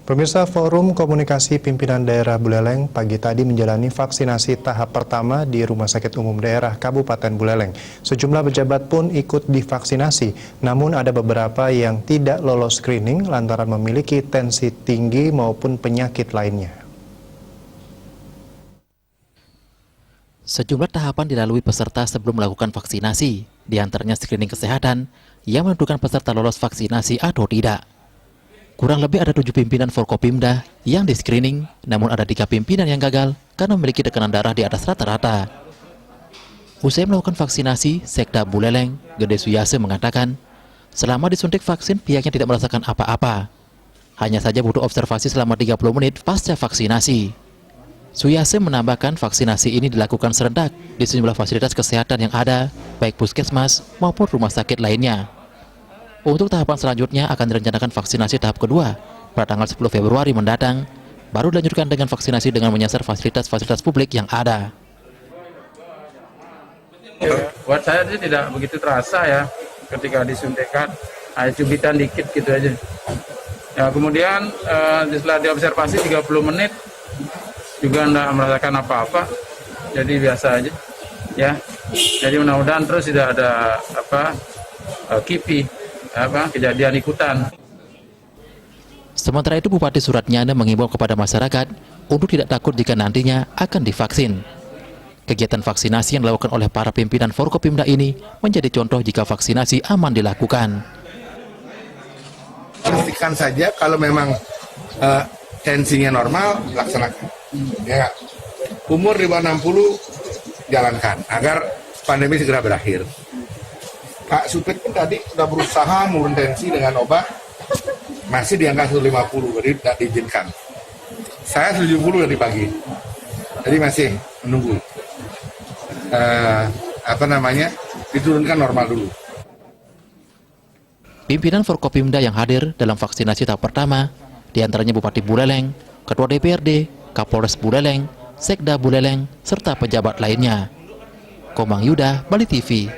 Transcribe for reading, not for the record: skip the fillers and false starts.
Pemirsa, Forum Komunikasi Pimpinan Daerah Buleleng pagi tadi menjalani vaksinasi tahap pertama di Rumah Sakit Umum Daerah Kabupaten Buleleng. Sejumlah pejabat pun ikut divaksinasi, namun ada beberapa yang tidak lolos screening lantaran memiliki tensi tinggi maupun penyakit lainnya. Sejumlah tahapan dilalui peserta sebelum melakukan vaksinasi, di antaranya screening kesehatan yang menentukan peserta lolos vaksinasi atau tidak. Kurang lebih ada 7 pimpinan Forkopimda yang di-screening, namun ada 3 pimpinan yang gagal karena memiliki tekanan darah di atas rata-rata. Usai melakukan vaksinasi, Sekda Buleleng, Gede Suyase mengatakan, selama disuntik vaksin pihaknya tidak merasakan apa-apa. Hanya saja butuh observasi selama 30 menit pasca vaksinasi. Suyase menambahkan vaksinasi ini dilakukan serentak di sejumlah fasilitas kesehatan yang ada, baik puskesmas maupun rumah sakit lainnya. Untuk tahapan selanjutnya akan direncanakan vaksinasi tahap kedua pada tanggal 10 Februari mendatang, baru dilanjutkan dengan vaksinasi dengan menyasar fasilitas-fasilitas publik yang ada. Buat saya sih tidak begitu terasa ya ketika disuntikan, ada cubitan dikit gitu aja. Ya, kemudian setelah diobservasi 30 menit juga tidak merasakan apa-apa, jadi biasa aja ya. Jadi mudah-mudahan terus tidak ada kejadian ikutan. Sementara itu Bupati Suratnyana mengimbau kepada masyarakat untuk tidak takut jika nantinya akan divaksin. Kegiatan vaksinasi yang dilakukan oleh para pimpinan Forkopimda ini menjadi contoh jika vaksinasi aman dilakukan. Pastikan saja kalau memang tensinya normal, laksanakan. Ya, umur di bawah 60 jalankan agar pandemi segera berakhir. Pak Supit pun tadi sudah berusaha menurun tensi dengan obat, masih di angka 150, jadi tidak diizinkan. Saya 70 dari pagi, jadi masih menunggu. Diturunkan normal dulu. Pimpinan Forkopimda yang hadir dalam vaksinasi tahap pertama, diantaranya Bupati Buleleng, Ketua DPRD, Kapolres Buleleng, Sekda Buleleng, serta pejabat lainnya. Komang Yuda, Bali TV.